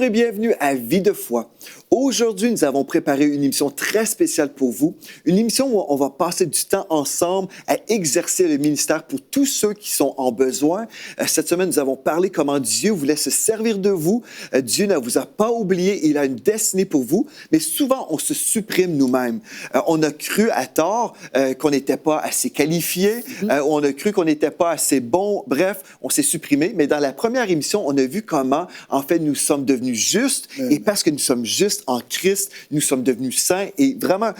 Bonjour et bienvenue à Vie de foi. Aujourd'hui, nous avons préparé une émission très spéciale pour vous, une émission où on va passer du temps ensemble à exercer le ministère pour tous ceux qui sont en besoin. Cette semaine, nous avons parlé comment Dieu voulait se servir de vous. Dieu ne vous a pas oublié, il a une destinée pour vous, mais souvent, on se supprime nous-mêmes. On a cru à tort qu'on n'était pas assez qualifié, on a cru qu'on n'était pas assez bon, bref, on s'est supprimé, mais dans la première émission, on a vu comment, en fait, nous sommes devenus justes, et parce que nous sommes justes en Christ, nous sommes devenus saints, et vraiment,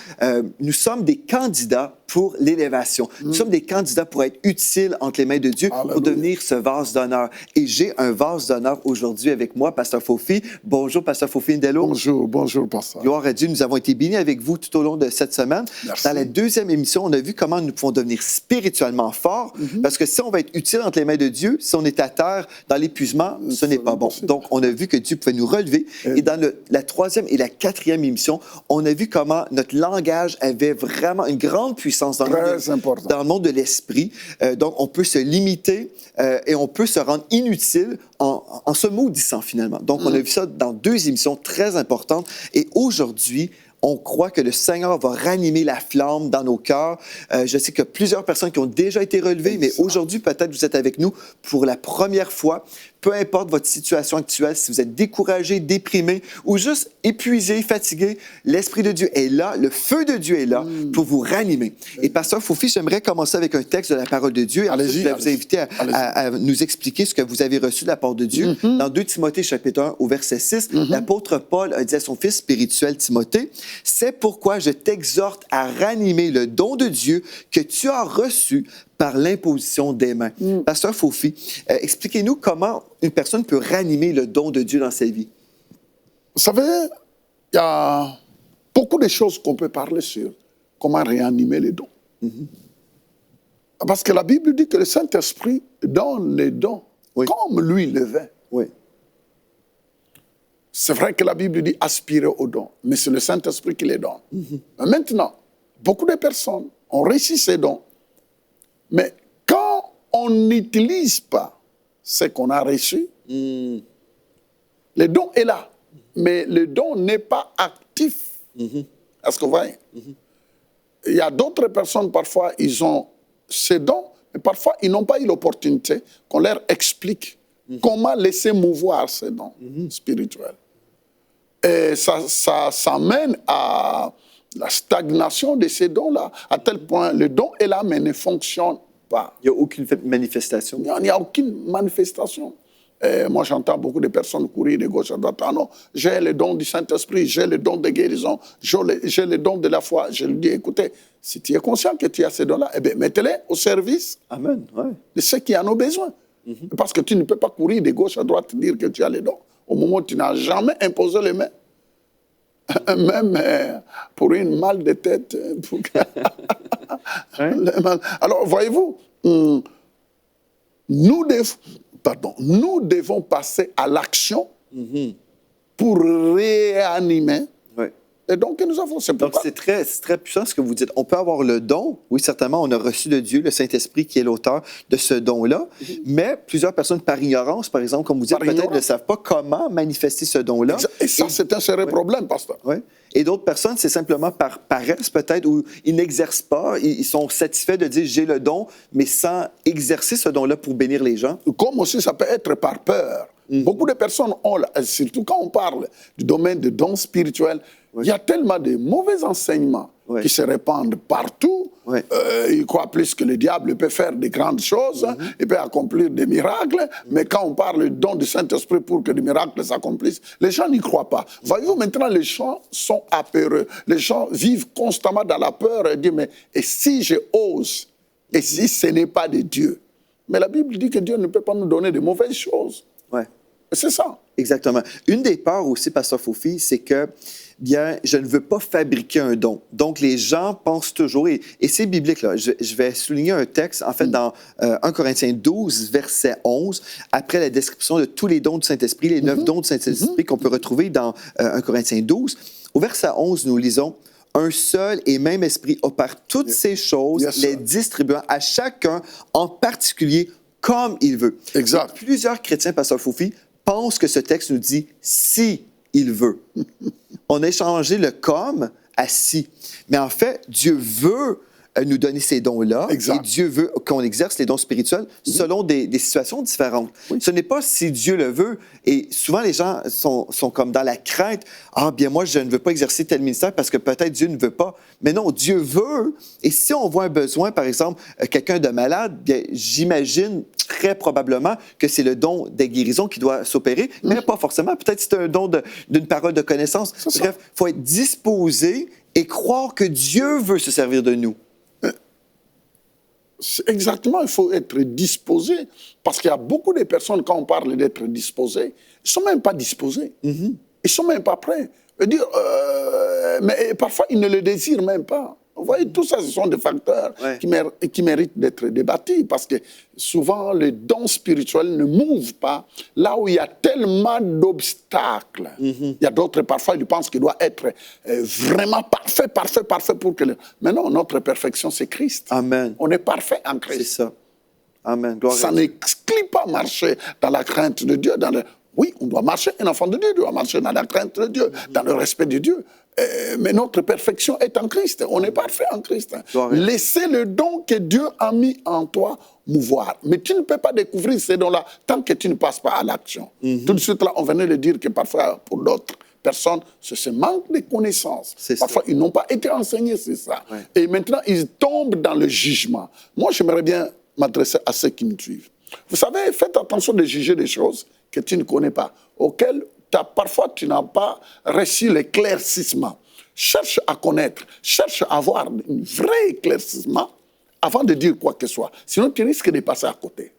nous sommes des candidats pour l'élévation. Nous sommes des candidats pour être utiles entre les mains de Dieu, pour devenir ce vase d'honneur. Et j'ai un vase d'honneur aujourd'hui avec moi, Pasteur Fofi. Bonjour, Pasteur Fofi Ndello. Bonjour, Pasteur. Gloire à Dieu, nous avons été bénis avec vous tout au long de cette semaine. Merci. Dans la deuxième émission, on a vu comment nous pouvons devenir spirituellement forts, parce que si on va être utile entre les mains de Dieu, si on est à terre dans l'épuisement, ce n'est pas bon. Donc, on a vu que Dieu pouvait nous relever. Et dans la troisième et la quatrième émission, on a vu comment notre langage avait vraiment une grande puissance dans le monde de l'esprit. Donc, on peut se limiter et on peut se rendre inutile en se maudissant finalement. Donc, on a vu ça dans deux émissions très importantes. Et aujourd'hui, on croit que le Seigneur va ranimer la flamme dans nos cœurs. Je sais qu'il y a plusieurs personnes qui ont déjà été relevées, mais aujourd'hui, peut-être vous êtes avec nous pour la première fois. Peu importe votre situation actuelle, si vous êtes découragé, déprimé ou juste épuisé, fatigué, l'Esprit de Dieu est là, le feu de Dieu est là pour vous ranimer. Et Pasteur Fofi, j'aimerais commencer avec un texte de la parole de Dieu. Et ensuite, je vais vous inviter à nous expliquer ce que vous avez reçu de la part de Dieu. Dans 2 Timothée, chapitre 1, au verset 6, l'apôtre Paul a dit à son fils spirituel Timothée, « C'est pourquoi je t'exhorte à ranimer le don de Dieu que tu as reçu par l'imposition des mains. » Pasteur Fofi, expliquez-nous comment une personne peut ranimer le don de Dieu dans sa vie. Vous savez, il y a beaucoup de choses qu'on peut parler sur comment réanimer les dons. Parce que la Bible dit que le Saint-Esprit donne les dons comme lui le veut. Oui. C'est vrai que la Bible dit aspirer aux dons, mais c'est le Saint-Esprit qui les donne. Maintenant, beaucoup de personnes ont réussi ces dons, mais quand on n'utilise pas ce qu'on a reçu, le don est là, mais le don n'est pas actif. Est-ce que vous voyez? Il y a d'autres personnes, parfois, ils ont ces dons, mais parfois, ils n'ont pas eu l'opportunité qu'on leur explique comment laisser mouvoir ces dons spirituels. Et ça mène à la stagnation de ces dons-là, à tel point le don est là, mais ne fonctionne pas. Il n'y a aucune manifestation. Il n'y a aucune manifestation. Et moi, j'entends beaucoup de personnes courir de gauche à droite. Ah non, j'ai le don du Saint-Esprit, j'ai le don de guérison, j'ai le don de la foi. Je lui dis, écoutez, si tu es conscient que tu as ces dons-là, eh bien, mettez-les au service de ceux qui en ont besoin. Parce que tu ne peux pas courir de gauche à droite et dire que tu as les dons. Au moment où tu n'as jamais imposé les mains, même pour une mal de tête. Alors, voyez-vous, nous devons passer à l'action pour réanimer. Et donc, nous avons ce Donc, c'est très puissant ce que vous dites. On peut avoir le don. Oui, certainement, on a reçu de Dieu, le Saint-Esprit qui est l'auteur de ce don-là. Mais plusieurs personnes, par ignorance, par exemple, comme vous dites, peut-être ne savent pas comment manifester ce don-là. Et ça, c'est un sérieux problème, pasteur. Oui. Et d'autres personnes, c'est simplement par paresse, peut-être, où ils n'exercent pas. Ils sont satisfaits de dire « j'ai le don », mais sans exercer ce don-là pour bénir les gens. Comme aussi, ça peut être par peur. Beaucoup de personnes ont, surtout quand on parle du domaine de dons spirituels, il y a tellement de mauvais enseignements qui se répandent partout. Ils croient plus que le diable peut faire de grandes choses, il peut accomplir des miracles, mais quand on parle du don du Saint-Esprit pour que des miracles s'accomplissent, les gens n'y croient pas. Voyez-vous, maintenant, les gens sont apeureux. Les gens vivent constamment dans la peur et disent, mais et si je ose, et si ce n'est pas de Dieu? Mais la Bible dit que Dieu ne peut pas nous donner de mauvaises choses. C'est ça. Exactement. Une des peurs aussi, Pasteur Fofi, c'est que, bien, je ne veux pas fabriquer un don. Donc, les gens pensent toujours, et c'est biblique, là. Je vais souligner un texte, en fait, dans 1 Corinthiens 12, verset 11, après la description de tous les dons du Saint-Esprit, les 9 dons du Saint-Esprit qu'on peut retrouver dans 1 Corinthiens 12. Au verset 11, nous lisons, « Un seul et même esprit opère toutes ces choses, les distribuant à chacun en particulier comme il veut. » Exact. Et plusieurs chrétiens, Pasteur Fofi, pense que ce texte nous dit « si il veut ». On a échangé le « comme » à « si ». Mais en fait, Dieu veut nous donner ces dons-là. Exact. Et Dieu veut qu'on exerce les dons spirituels selon des situations différentes. Oui. Ce n'est pas si Dieu le veut. Et souvent, les gens sont comme dans la crainte. « Ah, bien moi, je ne veux pas exercer tel ministère parce que peut-être Dieu ne veut pas. » Mais non, Dieu veut. Et si on voit un besoin, par exemple, quelqu'un de malade, bien, j'imagine très probablement que c'est le don des guérisons qui doit s'opérer, mais pas forcément. Peut-être c'est un don d'une parole de connaissance. Bref, il faut être disposé et croire que Dieu veut se servir de nous. Exactement, il faut être disposé. Parce qu'il y a beaucoup de personnes, quand on parle d'être disposé, ils ne sont même pas disposés. Ils ne sont même pas prêts. Mais parfois, ils ne le désirent même pas. Vous voyez, tout ça, ce sont des facteurs qui méritent d'être débattus. Parce que souvent, les dons spirituels ne mouvent pas là où il y a tellement d'obstacles. Il y a d'autres, parfois, ils pensent qu'il doit être vraiment parfait pour que... Mais non, notre perfection, c'est Christ. Amen. On est parfait en Christ. C'est ça. Amen. Gloire ça n'exclut pas marcher dans la crainte de Dieu. Oui, on doit marcher, un enfant de Dieu doit marcher dans la crainte de Dieu, dans le respect de Dieu. Mais notre perfection est en Christ. On est parfait en Christ. Laissez le don que Dieu a mis en toi mouvoir. Mais tu ne peux pas découvrir ces dons-là tant que tu ne passes pas à l'action. Tout de suite, là, on venait de dire que parfois, pour d'autres personnes, c'est ce manque de connaissances. Parfois, ils n'ont pas été enseignés, c'est ça. Ouais. Et maintenant, ils tombent dans le jugement. Moi, j'aimerais bien m'adresser à ceux qui me suivent. Vous savez, faites attention de juger des choses que tu ne connais pas, auxquelles parfois tu n'as pas reçu l'éclaircissement. Cherche à connaître, cherche à avoir un vrai éclaircissement avant de dire quoi que ce soit. Sinon, tu risques de passer à côté.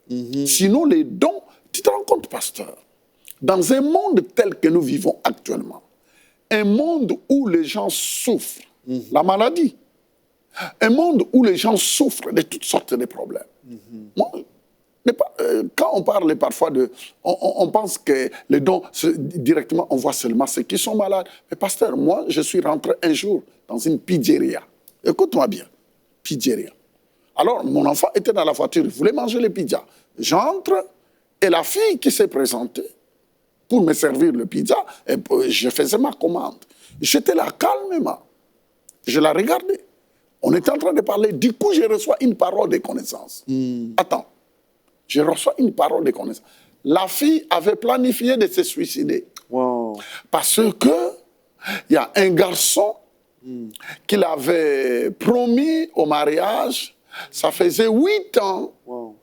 Sinon, les dons, tu te rends compte, pasteur, dans un monde tel que nous vivons actuellement, un monde où les gens souffrent, la maladie, un monde où les gens souffrent de toutes sortes de problèmes. Moi, quand on parle parfois on pense que les dons, directement, on voit seulement ceux qui sont malades. Mais pasteur, moi, je suis rentré un jour dans une pizzeria. Écoute-moi bien, pizzeria. Alors, mon enfant était dans la voiture, il voulait manger les pizzas. J'entre, et la fille qui s'est présentée pour me servir le pizza, et je faisais ma commande. J'étais là calmement. Je la regardais. On était en train de parler. Du coup, je reçois une parole de connaissance. Attends. Je reçois une parole de connaissance. La fille avait planifié de se suicider. Wow. Parce que il y a un garçon qui l'avait promis au mariage. Ça faisait 8 ans. Wow.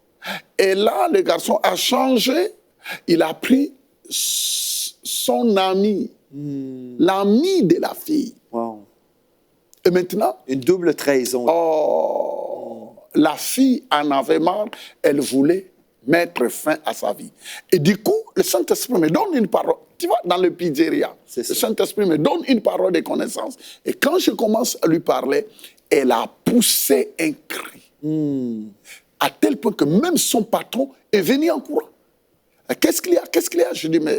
Et là, le garçon a changé. Il a pris son ami, l'ami de la fille. Wow. Et maintenant... Une double trahison. Oh, la fille en avait marre. Elle voulait mettre fin à sa vie. Et du coup, le Saint-Esprit me donne une parole. Tu vois, dans le pizzeria, le Saint-Esprit me donne une parole de connaissance. Et quand je commence à lui parler, elle a poussé un cri. À tel point que même son patron est venu en courant. Qu'est-ce qu'il y a? Qu'est-ce qu'il y a? Je dis, mais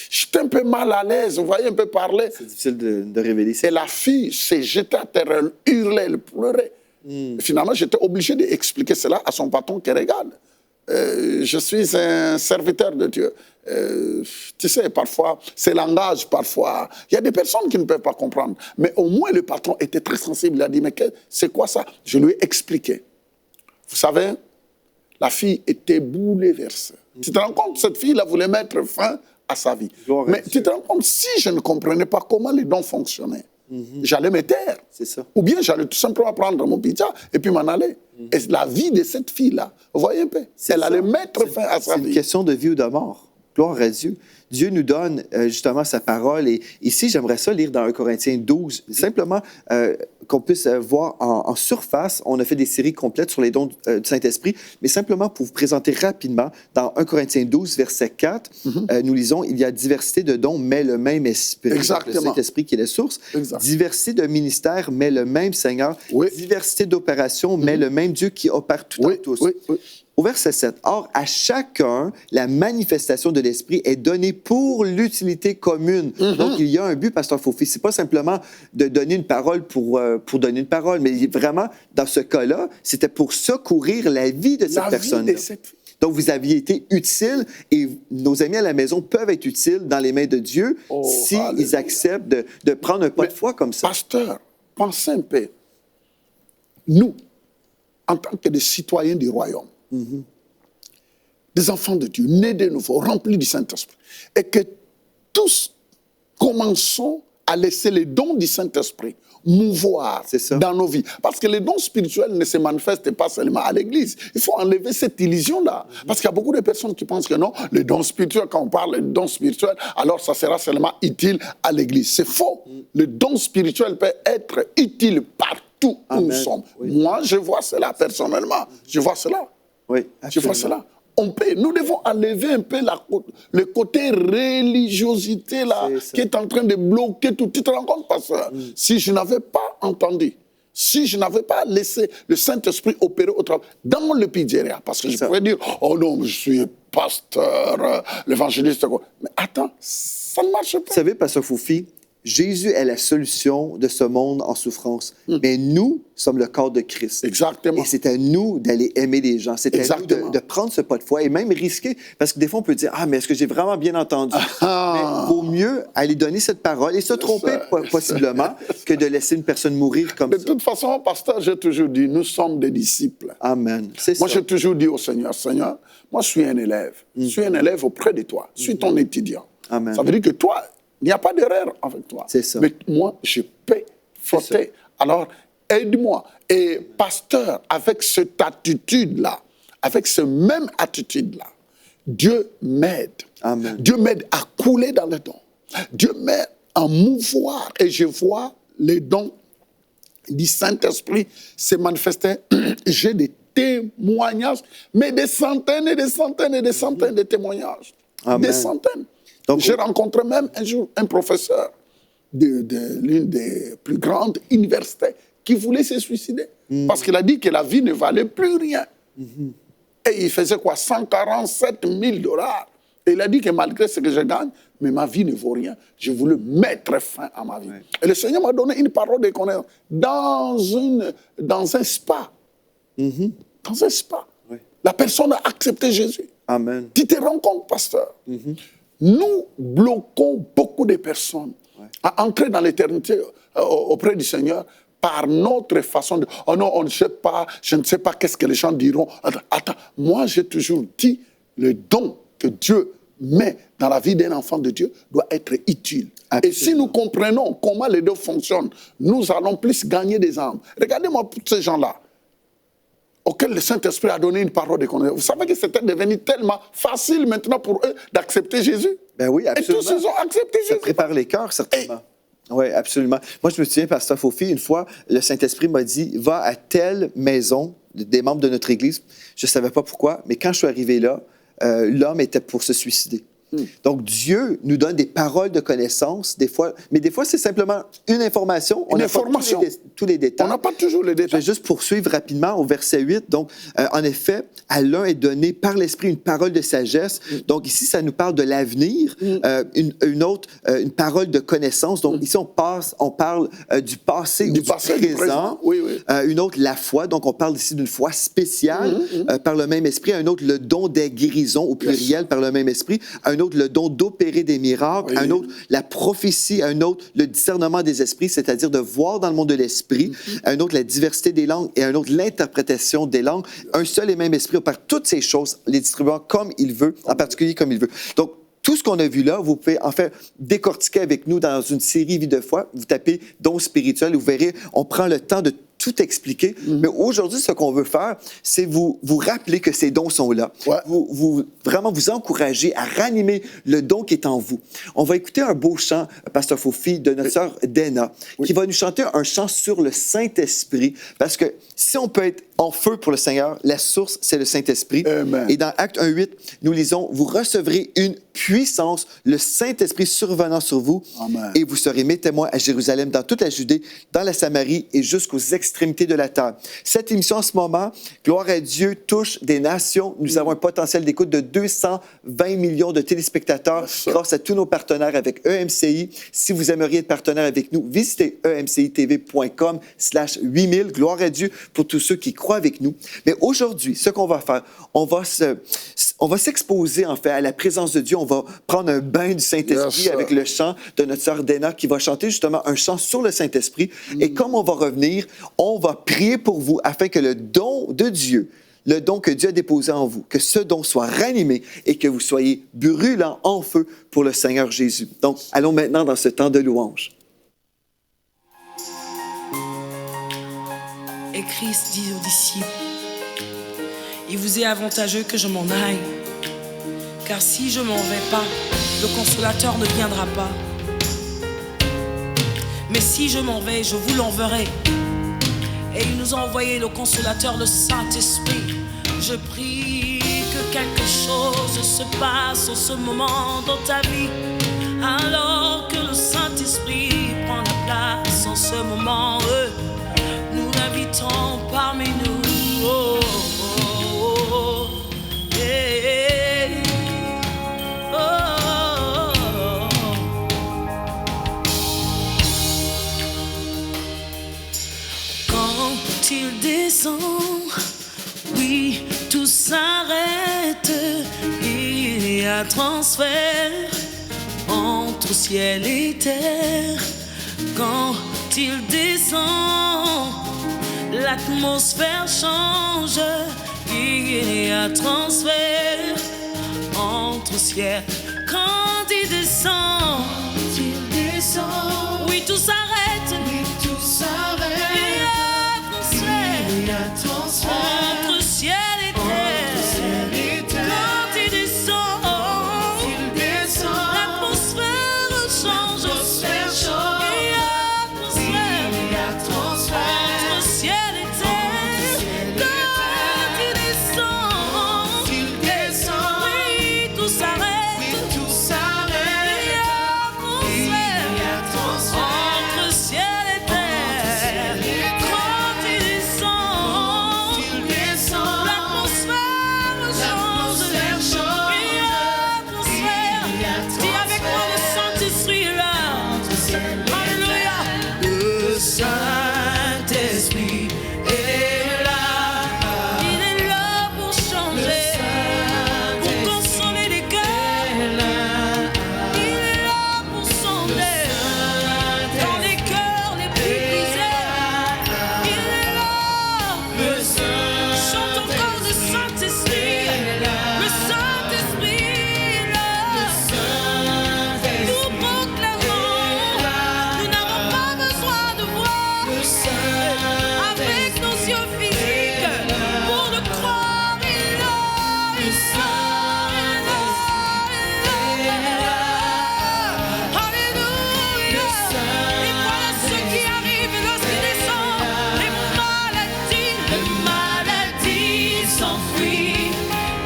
j'étais un peu mal à l'aise, vous voyez un peu parler. C'est difficile de révéler ça. Et la fille s'est jetée à terre, elle hurlait, elle pleurait. Finalement, j'étais obligé d'expliquer cela à son patron qui regarde. Je suis un serviteur de Dieu. Tu sais, parfois, c'est langage, parfois. Il y a des personnes qui ne peuvent pas comprendre. Mais au moins, le patron était très sensible. Il a dit, mais c'est quoi ça? Je lui ai expliqué. Vous savez, la fille était bouleversée. Tu te rends compte, cette fille-là voulait mettre fin à sa vie. Mais tu te rends compte, si je ne comprenais pas comment les dons fonctionnaient, j'allais me taire. C'est ça. Ou bien j'allais tout simplement prendre mon pizza et puis m'en aller. Et la vie de cette fille-là, vous voyez un peu, elle allait mettre fin à sa vie. C'est une question de vie ou de mort. Gloire à Dieu. Dieu nous donne justement sa parole. Et ici, j'aimerais ça lire dans 1 Corinthiens 12. Simplement qu'on puisse voir en surface. On a fait des séries complètes sur les dons du Saint-Esprit. Mais simplement pour vous présenter rapidement, dans 1 Corinthiens 12, verset 4, nous lisons, il y a diversité de dons, mais le même Esprit. Exactement. Le Saint-Esprit qui est la source. Exact. Diversité de ministères, mais le même Seigneur. Oui. Diversité d'opérations, mais le même Dieu qui opère tout en tous. Oui, oui. Au verset 7, « Or, à chacun, la manifestation de l'Esprit est donnée pour l'utilité commune. Donc, il y a un but, pasteur Fofi. Ce n'est pas simplement de donner une parole pour donner une parole, mais vraiment, dans ce cas-là, c'était pour secourir la vie de cette personne. Donc, vous aviez été utile et nos amis à la maison peuvent être utiles dans les mains de Dieu s'ils acceptent de prendre un pas de foi comme ça. Pasteur, pensez un peu. Nous, en tant que des citoyens du royaume, des enfants de Dieu, nés de nouveau, remplis du Saint-Esprit, et que tous commençons à laisser les dons du Saint-Esprit mouvoir dans nos vies. Parce que les dons spirituels ne se manifestent pas seulement à l'église. Il faut enlever cette illusion-là. Parce qu'il y a beaucoup de personnes qui pensent que non, les dons spirituels, quand on parle de dons spirituels, alors ça sera seulement utile à l'église. C'est faux. Le don spirituel peut être utile partout où nous sommes. Moi, je vois cela personnellement. Je vois cela. Oui, je vois cela. Nous devons enlever un peu le côté religiosité là, qui est en train de bloquer tout. Tu te rends compte, pasteur? Si je n'avais pas entendu, si je n'avais pas laissé le Saint-Esprit opérer au travail, dans le pizzeria, parce que je pourrais dire, oh non, je suis pasteur, l'évangéliste, quoi. Mais attends, ça ne marche pas. Vous savez, pasteur Foufi, Jésus est la solution de ce monde en souffrance. Mais nous sommes le corps de Christ. Exactement. Et c'est à nous d'aller aimer les gens. C'est à nous de prendre ce pas de foi et même risquer. Parce que des fois, on peut dire, ah, mais est-ce que j'ai vraiment bien entendu? Mais il vaut mieux aller donner cette parole et se tromper possiblement que de laisser une personne mourir comme ça. De toute façon, pasteur, j'ai toujours dit, nous sommes des disciples. Amen. Moi, j'ai toujours dit au Seigneur, Seigneur, moi, je suis un élève. Je suis un élève auprès de toi. Je suis ton étudiant. Amen. Ça veut dire que toi, il n'y a pas d'erreur avec toi. C'est ça. Mais moi, je peux fauter. Alors, aide-moi. Et pasteur, avec cette attitude-là, avec cette même attitude-là, Dieu m'aide. Amen. Dieu m'aide à couler dans le don. Dieu m'aide à mouvoir. Et je vois les dons du Saint-Esprit se manifester. J'ai des témoignages, mais des centaines et des centaines et des centaines de témoignages. Amen. Des centaines. J'ai rencontré même un jour un professeur de l'une des plus grandes universités qui voulait se suicider parce qu'il a dit que la vie ne valait plus rien. Et il faisait quoi? 147 000 $. Et il a dit que malgré ce que je gagne, mais ma vie ne vaut rien. Je voulais mettre fin à ma vie. Ouais. Et le Seigneur m'a donné une parole de connaissance dans un spa. Dans un spa. Ouais. La personne a accepté Jésus. Amen. Tu te rends compte, pasteur? Nous bloquons beaucoup de personnes à entrer dans l'éternité auprès du Seigneur par notre façon de... Oh non, on ne sait pas, je ne sais pas qu'est-ce que les gens diront. Attends, moi j'ai toujours dit, le don que Dieu met dans la vie d'un enfant de Dieu doit être utile. Absolument. Et si nous comprenons comment les deux fonctionnent, nous allons plus gagner des âmes. Regardez-moi tous ces gens-là, auquel le Saint-Esprit a donné une parole de connaissance. Vous savez que c'était devenu tellement facile maintenant pour eux d'accepter Jésus. Ben oui, absolument. Et tous ils ont accepté Jésus. Ça prépare les cœurs, certainement. Oui, absolument. Moi, je me souviens, pasteur Foufi, une fois, le Saint-Esprit m'a dit, va à telle maison des membres de notre Église. Je ne savais pas pourquoi, mais quand je suis arrivé là, l'homme était pour se suicider. Donc, Dieu nous donne des paroles de connaissance, des fois, mais des fois, c'est simplement une information. Une information. Tous les détails. On n'a pas toujours les détails. Je vais juste poursuivre rapidement au verset 8. Donc, en effet, à l'un est donné par l'Esprit une parole de sagesse. Donc, ici, ça nous parle de l'avenir. Une autre, une parole de connaissance. Donc, ici, on parle du passé ou du présent. Oui, oui. Une autre, la foi. Donc, on parle ici d'une foi spéciale par le même Esprit. Un autre, le don des guérisons au pluriel par le même Esprit. Un autre, le don d'opérer des miracles. Un autre, la prophétie. Un autre, le discernement des esprits, c'est-à-dire de voir dans le monde de l'esprit. Un autre, la diversité des langues. Et un autre, l'interprétation des langues. Un seul et même Esprit opère toutes ces choses, les distribuant comme il veut, en particulier comme il veut. Donc, tout ce qu'on a vu là, vous pouvez en fait décortiquer avec nous dans une série Vie de foi. Vous tapez dons spirituels, vous verrez, on prend le temps de tout expliquer. Mais aujourd'hui, ce qu'on veut faire, c'est vous rappeler que ces dons sont là. Ouais. Vraiment vous encourager à ranimer le don qui est en vous. On va écouter un beau chant, Pasteur Foufi, de notre sœur Dena, qui va nous chanter un chant sur le Saint-Esprit. Parce que si on peut être en feu pour le Seigneur, la source, c'est le Saint-Esprit. Amen. Et dans Acte 1:8, nous lisons, vous recevrez une puissance, le Saint-Esprit survenant sur vous, Amen. Et vous serez mes témoins à Jérusalem, dans toute la Judée, dans la Samarie et jusqu'aux extrémités de la terre. Cette émission en ce moment, gloire à Dieu, touche des nations. Nous avons un potentiel d'écoute de 220 millions de téléspectateurs grâce à tous nos partenaires avec EMCI. Si vous aimeriez être partenaire avec nous, visitez emcitv.com/8000. Gloire à Dieu pour tous ceux qui croient croix avec nous. Mais aujourd'hui, ce qu'on va faire, on va s'exposer en fait à la présence de Dieu. On va prendre un bain du Saint-Esprit avec le chant de notre sœur Dana qui va chanter justement un chant sur le Saint-Esprit. Et comme on va revenir, on va prier pour vous afin que le don de Dieu, le don que Dieu a déposé en vous, que ce don soit ranimé et que vous soyez brûlants en feu pour le Seigneur Jésus. Donc, allons maintenant dans ce temps de louange. Et Christ dit aux disciples, il vous est avantageux que je m'en aille, car si je m'en vais pas, le consolateur ne viendra pas. Mais si je m'en vais, je vous l'enverrai. Et il nous a envoyé le consolateur, le Saint-Esprit. Je prie que quelque chose se passe en ce moment dans ta vie, alors que le Saint-Esprit prend la place en ce moment. Nous l'invitons parmi nous. Oh, oh, oh, yeah. Oh, oh, oh. Quand il descend, oui, tout s'arrête. Il y a transfert entre ciel et terre. Quand il descend, l'atmosphère change. Il y a transfert entre ciel. Quand il descend, oui, tout s'arrête. Il y a transfert entre ciel et terre. Quand il descend, l'atmosphère change. Il y a transfert entre ciel et terre. Quand il descend, oui, tout s'arrête. Il y a transfert entre ciel et terre. Quand il descend, l'atmosphère change. Il y a transfert. Dis avec moi, le Saint-Esprit est là. Alléluia. Le Saint-Esprit est là. Il est là pour changer, pour consoler les cœurs. Il est là pour sonder dans les cœurs les plus brisés. Il est là. Chante encore le Saint-Esprit. Le Saint-Esprit est là. Nous proclamons, nous n'avons pas besoin de voir avec nos yeux physiques pour le croire. Il est là. Il est là. Alléluia. Et voilà ce qui arrive lorsqu'il descend. Les maladies s'enfuient.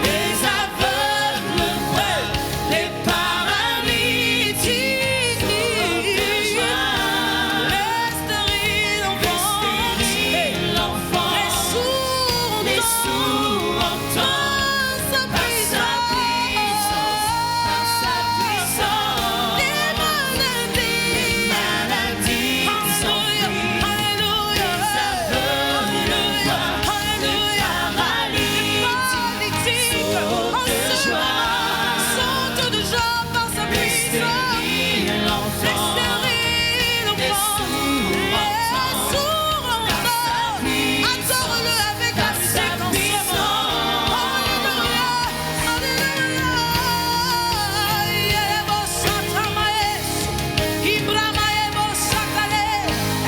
Les aveugles voient. Les paralytiques les stériles enfants. Les sourds entendent sa puissance. Les maladies s'enfuient. Alléluia. Sortent de joie par sa puissance. Les stériles enfants. Les sourds entendent. Adore-le avec la séquence. Alléluia. Alléluia.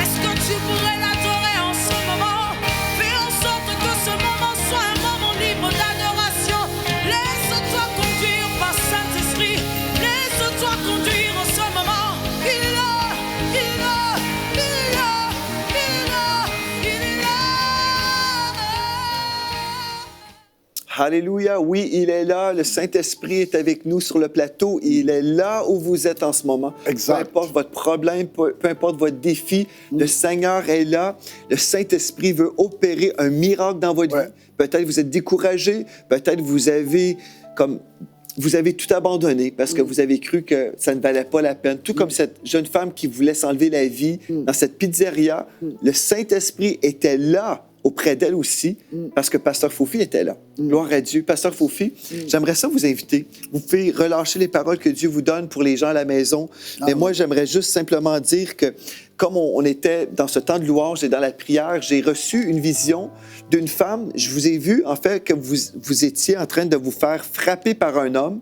Est-ce que tu pourrais l'adorer en ce moment? Fais en sorte que ce moment soit un moment libre d'adoration. Laisse-toi conduire par Saint-Esprit. Laisse-toi conduire en ce moment. Il est là, il est là, il est là, il est là, il est là. Alléluia, oui, il est là. Le Saint-Esprit est avec nous sur le plateau. Il est là où vous êtes en ce moment. Exact. Peu importe votre problème, peu importe votre défi, le Seigneur est là. Le Saint-Esprit veut opérer un miracle dans votre vie. Peut-être vous êtes découragé, peut-être vous avez tout abandonné parce que vous avez cru que ça ne valait pas la peine. Tout comme cette jeune femme qui voulait s'enlever la vie dans cette pizzeria, le Saint-Esprit était là auprès d'elle aussi, parce que Pasteur Fofi était là. Gloire à Dieu. Pasteur Fofi, j'aimerais ça vous inviter. Vous pouvez relâcher les paroles que Dieu vous donne pour les gens à la maison. Mais moi, j'aimerais juste simplement dire que comme on était dans ce temps de louange et dans la prière, j'ai reçu une vision d'une femme. Je vous ai vu, en fait, que vous étiez en train de vous faire frapper par un homme.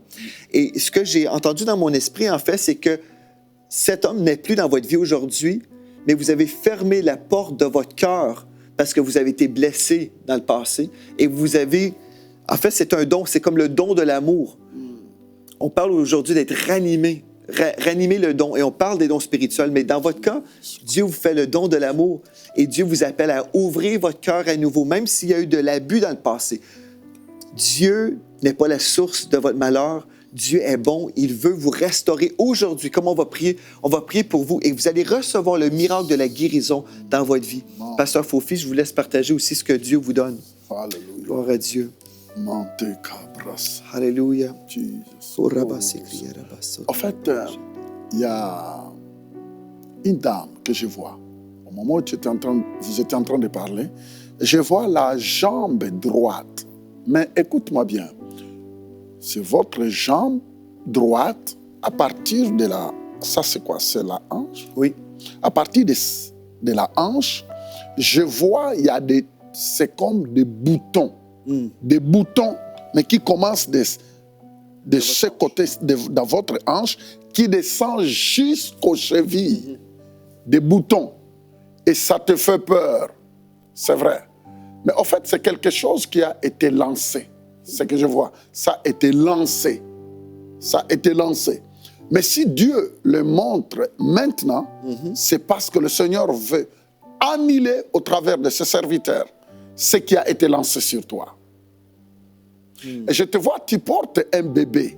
Et ce que j'ai entendu dans mon esprit, en fait, c'est que cet homme n'est plus dans votre vie aujourd'hui, mais vous avez fermé la porte de votre cœur parce que vous avez été blessé dans le passé. Et vous avez... En fait, c'est un don, c'est comme le don de l'amour. On parle aujourd'hui d'être ranimé. Ranimer le don. Et on parle des dons spirituels, mais dans votre cas, Dieu vous fait le don de l'amour et Dieu vous appelle à ouvrir votre cœur à nouveau, même s'il y a eu de l'abus dans le passé. Dieu n'est pas la source de votre malheur. Dieu est bon. Il veut vous restaurer aujourd'hui. Comme on va prier pour vous et vous allez recevoir le miracle de la guérison dans votre vie. Pasteur Fofi, je vous laisse partager aussi ce que Dieu vous donne. Alléluia. Gloire à Dieu. Alléluia. En fait, il y a une dame que je vois. Au moment où vous étiez en train de parler, je vois la jambe droite. Mais écoute-moi bien. C'est votre jambe droite à partir de la... Ça, c'est quoi? C'est la hanche? Oui. À partir de la hanche, je vois, il y a des... C'est comme des boutons. Des boutons, mais qui commencent de ce côté, dans votre hanche, qui descendent jusqu'aux chevilles. Des boutons. Et ça te fait peur. C'est vrai. Mais en fait, c'est quelque chose qui a été lancé. C'est ce que je vois. Ça a été lancé. Ça a été lancé. Mais si Dieu le montre maintenant, c'est parce que le Seigneur veut annuler au travers de ses serviteurs ce qui a été lancé sur toi. Et je te vois, tu portes un bébé.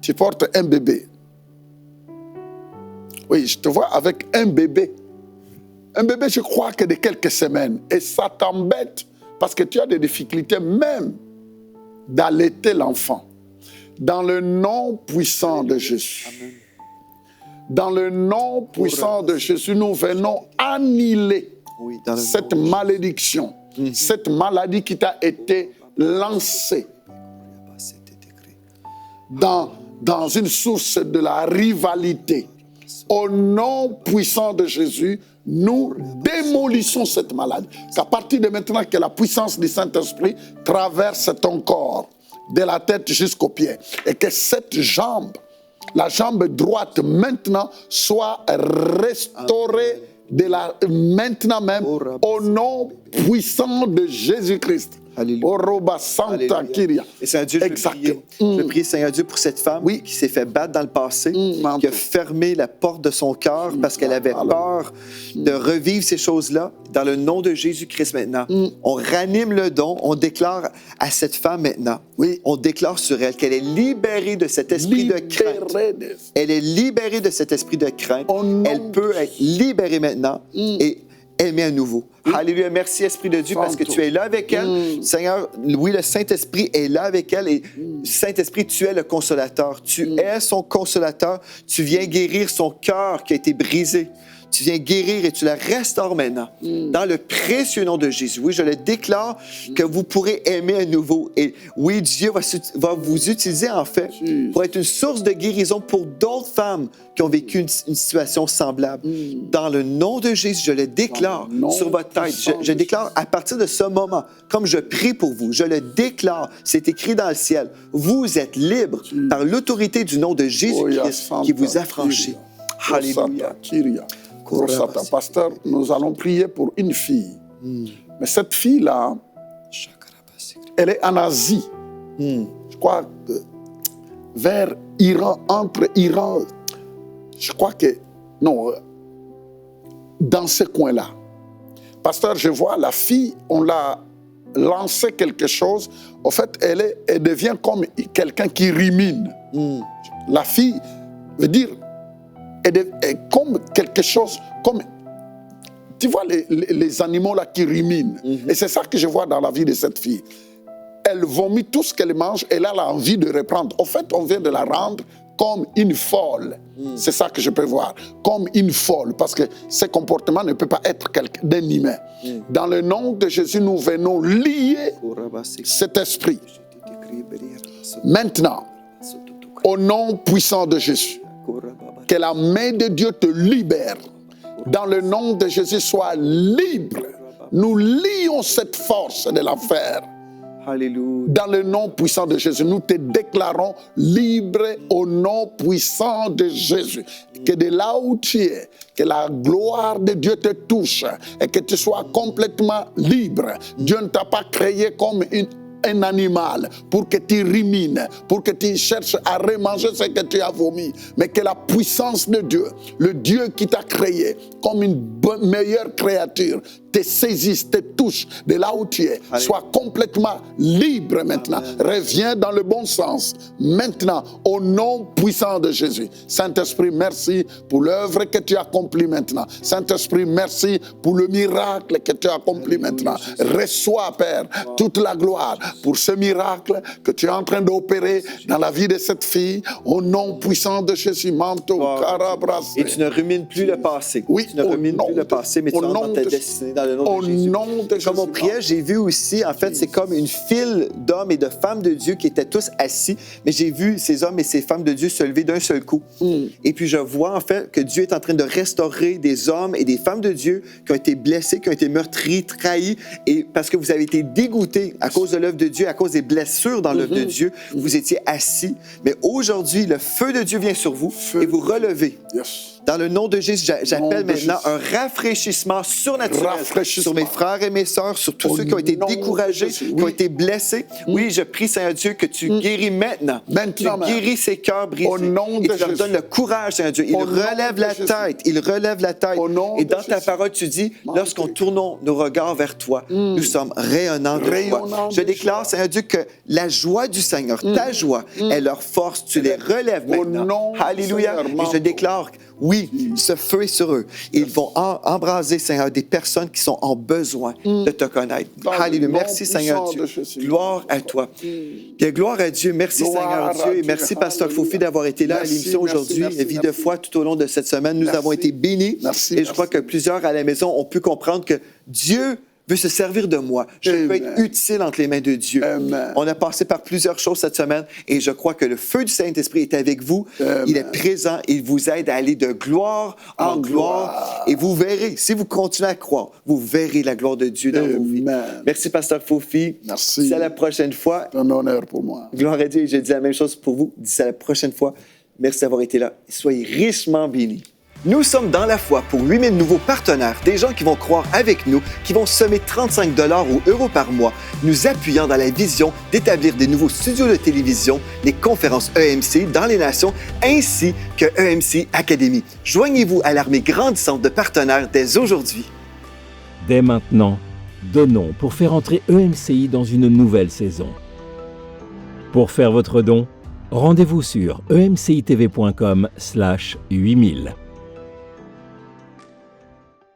Tu portes un bébé. Oui, je te vois avec un bébé. Un bébé, je crois que de quelques semaines. Et ça t'embête parce que tu as des difficultés même d'allaiter l'enfant. Dans le nom puissant de Jésus. Amen. Dans le nom puissant de Jésus, nous venons annuler cette malédiction, cette maladie qui t'a été lancée dans une source de la rivalité. Au nom puissant de Jésus, nous démolissons cette maladie. Qu'à partir de maintenant, que la puissance du Saint-Esprit traverse ton corps, de la tête jusqu'aux pieds. Et que cette jambe, la jambe droite, maintenant, soit restaurée maintenant même, au nom puissant de Jésus-Christ. Alléluia. Santa Kyria. Et Seigneur Dieu, je veux prier, Seigneur Dieu, pour cette femme qui s'est fait battre dans le passé, qui a fermé la porte de son cœur parce qu'elle avait peur de revivre ces choses-là. Dans le nom de Jésus-Christ maintenant, on ranime le don, on déclare à cette femme maintenant, on déclare sur elle qu'elle est libérée de cet esprit de crainte. Elle est libérée de cet esprit de crainte. Elle peut être libérée maintenant et aimer à nouveau. Alléluia. Merci, Esprit de Dieu, parce que tu es là avec elle. Seigneur, oui, le Saint-Esprit est là avec elle. Et Saint-Esprit, tu es le consolateur. Tu es son consolateur. Tu viens guérir son cœur qui a été brisé. Tu viens guérir et tu la restaures maintenant. Dans le précieux nom de Jésus. Oui, je le déclare que vous pourrez aimer à nouveau. Et oui, Dieu va vous utiliser, en fait, pour être une source de guérison pour d'autres femmes qui ont vécu une situation semblable. Dans le nom de Jésus, je le déclare sur votre tête. Je déclare à partir de ce moment, comme je prie pour vous, je le déclare, c'est écrit dans le ciel. Vous êtes libres par l'autorité du nom de Jésus-Christ qui vous a franchi. Alléluia. Pasteur, nous allons prier pour une fille. Mais cette fille-là, elle est en Asie. Je crois que vers Iran, entre Iran, je crois que, non, dans ce coin-là. Pasteur, je vois la fille, on l'a lancé quelque chose. En fait, elle devient comme quelqu'un qui rumine. La fille veut dire, elle est comme quelque chose, comme, tu vois les animaux là qui ruminent. Et c'est ça que je vois dans la vie de cette fille. Elle vomit tout ce qu'elle mange, elle a l'envie de reprendre. En fait, on vient de la rendre comme une folle. C'est ça que je peux voir, comme une folle, parce que ce comportement ne peut pas être d'un humain. Dans le nom de Jésus, nous venons lier cet esprit. Maintenant, au nom puissant de Jésus, que la main de Dieu te libère. Dans le nom de Jésus, sois libre. Nous lions cette force de l'enfer. Alléluia. Dans le nom puissant de Jésus, nous te déclarons libre au nom puissant de Jésus. Que de là où tu es, que la gloire de Dieu te touche et que tu sois complètement libre. Dieu ne t'a pas créé comme un animal pour que tu rumines, pour que tu cherches à remanger ce que tu as vomi, mais que la puissance de Dieu, le Dieu qui t'a créé comme une meilleure créature, te saisisse, te touche de là où tu es. Allez. Sois complètement libre maintenant. Amen. Reviens dans le bon sens. Maintenant, au nom puissant de Jésus. Saint-Esprit, merci pour l'œuvre que tu accomplis maintenant. Saint-Esprit, merci pour le miracle que tu accomplis maintenant. Reçois, Père, toute la gloire pour ce miracle que tu es en train d'opérer dans la vie de cette fille. Au nom puissant de Jésus. Manto, Karabras. Et tu ne rumines plus le passé. Oui, tu ne rumines plus le passé, mais tu entres dans ta destinée. Dans le nom au de Jésus. Nom de Jésus. Comme on priait, j'ai vu aussi, en fait, c'est comme une file d'hommes et de femmes de Dieu qui étaient tous assis, mais j'ai vu ces hommes et ces femmes de Dieu se lever d'un seul coup. Et puis je vois, en fait, que Dieu est en train de restaurer des hommes et des femmes de Dieu qui ont été blessés, qui ont été meurtris, trahis, et parce que vous avez été dégoûtés à cause de l'œuvre de Dieu, à cause des blessures dans l'œuvre de Dieu, vous étiez assis. Mais aujourd'hui, le feu de Dieu vient sur vous et vous relevez. Yes. Dans le nom de Jésus, j'appelle maintenant un rafraîchissement surnaturel sur mes frères et mes sœurs, sur tous ceux qui ont été découragés, qui ont été blessés. Oui, je prie, Seigneur Dieu, que tu guéris maintenant. Tu guéris ces cœurs brisés. Et tu leur donnes le courage, Seigneur Dieu. Ils relèvent la tête. Ils relèvent la tête. Et dans ta parole, tu dis, lorsqu'on tourne nos regards vers toi, nous sommes rayonnants de toi. Je déclare, Seigneur Dieu, que la joie du Seigneur, ta joie, est leur force. Tu les relèves maintenant. Alléluia. Et je déclare, oui, ce feu est sur eux. Ils vont embraser, Seigneur, des personnes qui sont en besoin de te connaître. Alléluia. Merci, Seigneur Dieu. Gloire à toi. Bien, gloire à Dieu. Merci, Seigneur Dieu. Et merci, Pasteur Fofi, d'avoir été là à l'émission aujourd'hui. Vie de foi, tout au long de cette semaine, nous avons été bénis. Et je crois que plusieurs à la maison ont pu comprendre que Dieu veut se servir de moi. Je peux être utile entre les mains de Dieu. Amen. On a passé par plusieurs choses cette semaine et je crois que le feu du Saint-Esprit est avec vous. Amen. Il est présent. Il vous aide à aller de gloire en gloire. Et vous verrez, si vous continuez à croire, vous verrez la gloire de Dieu dans vos vies. Merci, Pasteur Fofi. Merci. D'ici à la prochaine fois. C'est un honneur pour moi. Gloire à Dieu. Je dis la même chose pour vous. D'ici à la prochaine fois. Merci d'avoir été là. Soyez richement bénis. Nous sommes dans la foi pour 8000 nouveaux partenaires, des gens qui vont croire avec nous, qui vont semer 35 $ ou euros par mois, nous appuyant dans la vision d'établir des nouveaux studios de télévision, les conférences EMC dans les nations, ainsi que EMC Academy. Joignez-vous à l'armée grandissante de partenaires dès aujourd'hui. Dès maintenant, donnons pour faire entrer EMCI dans une nouvelle saison. Pour faire votre don, rendez-vous sur emcitv.com/8000.